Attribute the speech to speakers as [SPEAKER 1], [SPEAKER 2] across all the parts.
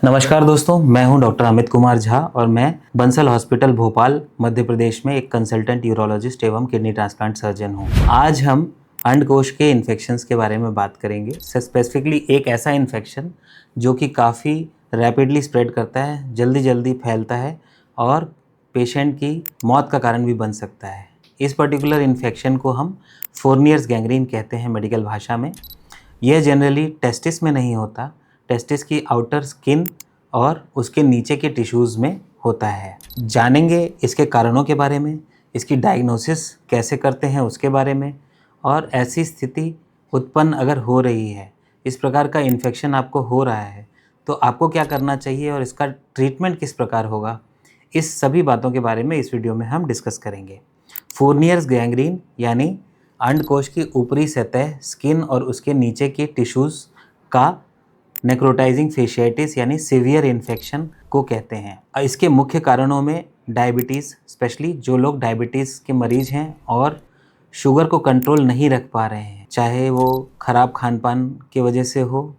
[SPEAKER 1] नमस्कार दोस्तों, मैं हूं डॉक्टर अमित कुमार झा और मैं बंसल हॉस्पिटल भोपाल मध्य प्रदेश में एक कंसल्टेंट यूरोलॉजिस्ट एवं किडनी ट्रांसप्लांट सर्जन हूं। आज हम अंडकोश के इन्फेक्शंस के बारे में बात करेंगे। स्पेसिफिकली एक ऐसा इन्फेक्शन जो कि काफ़ी रैपिडली स्प्रेड करता है, जल्दी जल्दी फैलता है और पेशेंट की मौत का कारण भी बन सकता है। इस पर्टिकुलर इन्फेक्शन को हम फोरनियर्स गैंग्रीन कहते हैं मेडिकल भाषा में। यह जनरली टेस्टिस में नहीं होता, टेस्टिस की आउटर स्किन और उसके नीचे के टिश्यूज़ में होता है। जानेंगे इसके कारणों के बारे में, इसकी डायग्नोसिस कैसे करते हैं उसके बारे में, और ऐसी स्थिति उत्पन्न अगर हो रही है, इस प्रकार का इन्फेक्शन आपको हो रहा है, तो आपको क्या करना चाहिए और इसका ट्रीटमेंट किस प्रकार होगा, इस सभी बातों के बारे में इस वीडियो में हम डिस्कस करेंगे। फोरनियर्स गैंग्रीन यानी अंडकोश की ऊपरी सतह, स्किन और उसके नीचे के टिश्यूज़ का नेक्रोटाइजिंग फेशियाटिस यानी सीवियर इन्फेक्शन को कहते हैं। इसके मुख्य कारणों में डायबिटीज़, स्पेशली जो लोग डायबिटीज़ के मरीज हैं और शुगर को कंट्रोल नहीं रख पा रहे हैं, चाहे वो ख़राब खान पान की वजह से हो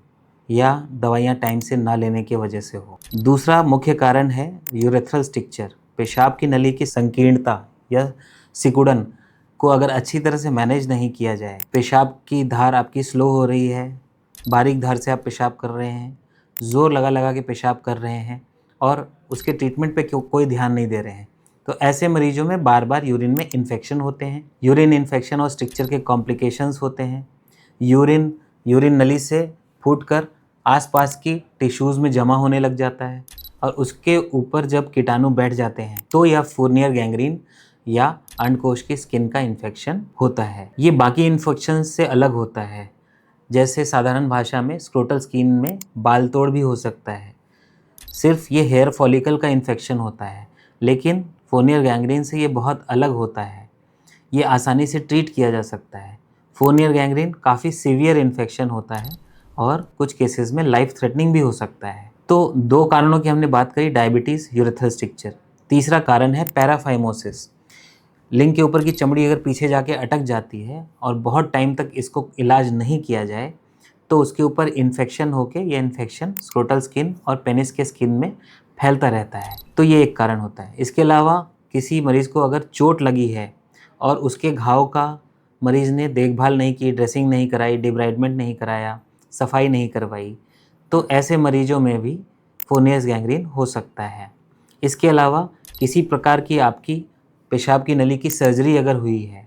[SPEAKER 1] या दवाइयाँ टाइम से ना लेने की वजह से हो। दूसरा मुख्य कारण है यूरेथ्रल स्ट्रक्चर, पेशाब की नली की संकीर्णता या सिकुड़न को अगर अच्छी तरह से मैनेज नहीं किया जाए, पेशाब की धार आपकी स्लो हो रही है, बारीक धार से आप पेशाब कर रहे हैं, ज़ोर लगा लगा के पेशाब कर रहे हैं और उसके ट्रीटमेंट पे कोई ध्यान नहीं दे रहे हैं, तो ऐसे मरीजों में बार बार यूरिन में इन्फेक्शन होते हैं। यूरिन इन्फेक्शन और स्ट्रक्चर के कॉम्प्लिकेशंस होते हैं। यूरिन नली से फूटकर आसपास की टिश्यूज़ में जमा होने लग जाता है और उसके ऊपर जब कीटाणु बैठ जाते हैं तो यह फोरनियर गैंग्रीन या अंडकोश की स्किन का इन्फेक्शन होता है। ये बाकी इन्फेक्शन से अलग होता है। जैसे साधारण भाषा में स्क्रोटल स्किन में बाल तोड़ भी हो सकता है, सिर्फ ये हेयर फॉलिकल का इन्फेक्शन होता है, लेकिन फोरनियर गैंग्रीन से ये बहुत अलग होता है। ये आसानी से ट्रीट किया जा सकता है। फोरनियर गैंग्रीन काफ़ी सीवियर इन्फेक्शन होता है और कुछ केसेस में लाइफ थ्रेटनिंग भी हो सकता है। तो दो कारणों की हमने बात करी, डायबिटीज़, यूरेथ्रल स्ट्रक्चर। तीसरा कारण है पैराफाइमोसिस। लिंग के ऊपर की चमड़ी अगर पीछे जाके अटक जाती है और बहुत टाइम तक इसको इलाज नहीं किया जाए तो उसके ऊपर इन्फेक्शन होके यह इन्फेक्शन स्क्रोटल स्किन और पेनिस के स्किन में फैलता रहता है, तो ये एक कारण होता है। इसके अलावा किसी मरीज़ को अगर चोट लगी है और उसके घाव का मरीज़ ने देखभाल नहीं की, ड्रेसिंग नहीं कराई, डिब्राइडमेंट नहीं कराया, सफाई नहीं करवाई, तो ऐसे मरीजों में भी फोरनियर्स गैंग्रीन हो सकता है। इसके अलावा किसी प्रकार की आपकी पेशाब की नली की सर्जरी अगर हुई है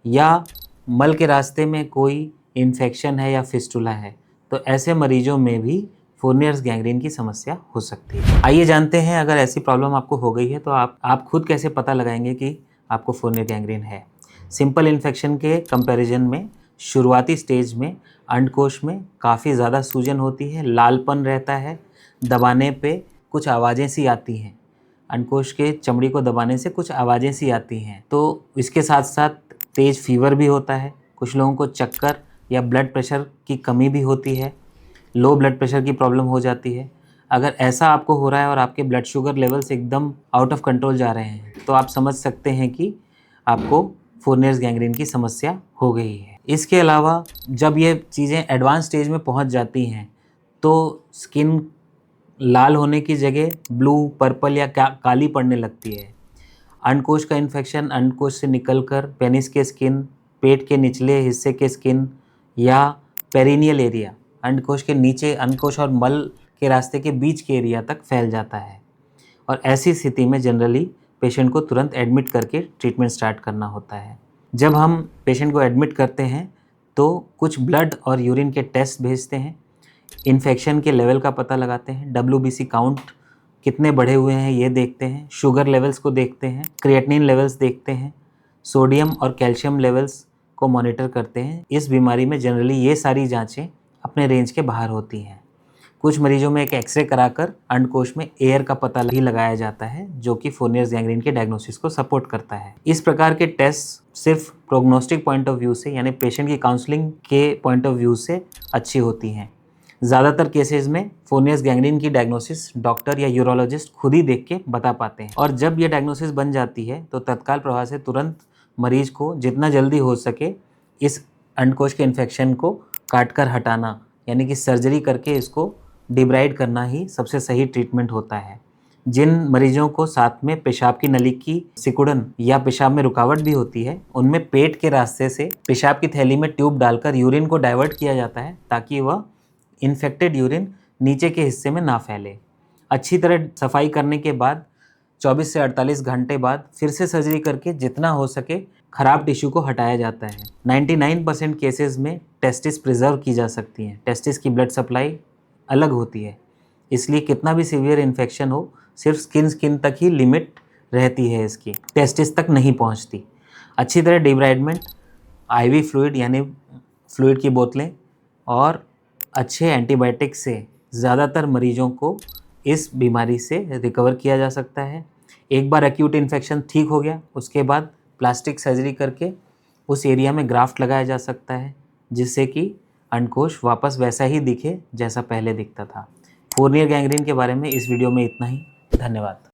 [SPEAKER 1] या मल के रास्ते में कोई इन्फेक्शन है या फिस्टुला है, तो ऐसे मरीजों में भी फोरनियर्स गैंग्रीन की समस्या हो सकती है। आइए जानते हैं, अगर ऐसी प्रॉब्लम आपको हो गई है तो आप खुद कैसे पता लगाएंगे कि आपको फोरनियर गैंग्रीन है। सिंपल इन्फेक्शन के कंपैरिजन में शुरुआती स्टेज में अंडकोश में काफ़ी ज़्यादा सूजन होती है, लालपन रहता है, दबाने पे कुछ आवाज़ें सी आती हैं, अंडकोश के चमड़ी को दबाने से कुछ आवाज़ें सी आती हैं। तो इसके साथ साथ तेज़ फीवर भी होता है, कुछ लोगों को चक्कर या ब्लड प्रेशर की कमी भी होती है, लो ब्लड प्रेशर की प्रॉब्लम हो जाती है। अगर ऐसा आपको हो रहा है और आपके ब्लड शुगर लेवल्स एकदम आउट ऑफ कंट्रोल जा रहे हैं, तो आप समझ सकते हैं कि आपको फोरनियर्स गैंग्रीन की समस्या हो गई है। इसके अलावा जब ये चीज़ें एडवांस स्टेज में पहुंच जाती हैं तो स्किन लाल होने की जगह ब्लू, पर्पल या काली पड़ने लगती है। अंडकोश का इन्फेक्शन अंडकोश से निकलकर पेनिस के स्किन, पेट के निचले हिस्से के स्किन या पेरिनियल एरिया, अंडकोश के नीचे, अंडकोश और मल के रास्ते के बीच के एरिया तक फैल जाता है और ऐसी स्थिति में जनरली पेशेंट को तुरंत एडमिट करके ट्रीटमेंट स्टार्ट करना होता है। जब हम पेशेंट को एडमिट करते हैं तो कुछ ब्लड और यूरिन के टेस्ट भेजते हैं, इन्फेक्शन के लेवल का पता लगाते हैं, WBC काउंट कितने बढ़े हुए हैं ये देखते हैं, शुगर लेवल्स को देखते हैं, क्रिएटिनिन लेवल्स देखते हैं, सोडियम और कैल्शियम लेवल्स को मॉनिटर करते हैं। इस बीमारी में जनरली ये सारी जांचें अपने रेंज के बाहर होती हैं। कुछ मरीजों में एक एक्सरे कराकर अंडकोश में एयर का पता भी लगाया जाता है, जो कि फोरनियर्स गैंग्रीन के डायग्नोसिस को सपोर्ट करता है। इस प्रकार के टेस्ट सिर्फ प्रोग्नोस्टिक पॉइंट ऑफ व्यू से, यानी पेशेंट की काउंसलिंग के पॉइंट ऑफ व्यू से अच्छी होती हैं। ज़्यादातर केसेस में फोरनियर्स गैंग्रीन की डायग्नोसिस डॉक्टर या यूरोलॉजिस्ट खुद ही देख के बता पाते हैं, और जब ये डायग्नोसिस बन जाती है तो तत्काल प्रभाव से तुरंत मरीज को जितना जल्दी हो सके इस अंडकोश के इन्फेक्शन को काट कर हटाना, यानी कि सर्जरी करके इसको डिब्राइड करना ही सबसे सही ट्रीटमेंट होता है। जिन मरीजों को साथ में पेशाब की नली की सिकुड़न या पेशाब में रुकावट भी होती है, उनमें पेट के रास्ते से पेशाब की थैली में ट्यूब डालकर यूरिन को डाइवर्ट किया जाता है ताकि वह इन्फेक्टेड यूरिन नीचे के हिस्से में ना फैले। अच्छी तरह सफाई करने के बाद 24 से 48 घंटे बाद फिर से सर्जरी करके जितना हो सके खराब टिश्यू को हटाया जाता है। 99% केसेस में टेस्टिस प्रिजर्व की जा सकती हैं। टेस्टिस की ब्लड सप्लाई अलग होती है, इसलिए कितना भी सीवियर इन्फेक्शन हो, सिर्फ स्किन तक ही लिमिट रहती है इसकी, टेस्टिस तक नहीं पहुंचती। अच्छी तरह डिब्राइडमेंट, आईवी फ्लूइड यानी फ्लूइड की बोतलें और अच्छे एंटीबायोटिक से ज़्यादातर मरीजों को इस बीमारी से रिकवर किया जा सकता है। एक बार एक्यूट इन्फेक्शन ठीक हो गया, उसके बाद प्लास्टिक सर्जरी करके उस एरिया में ग्राफ्ट लगाया जा सकता है, जिससे कि अंडकोश वापस वैसा ही दिखे जैसा पहले दिखता था। कोर्नियल गैंग्रीन के बारे में इस वीडियो में इतना ही। धन्यवाद।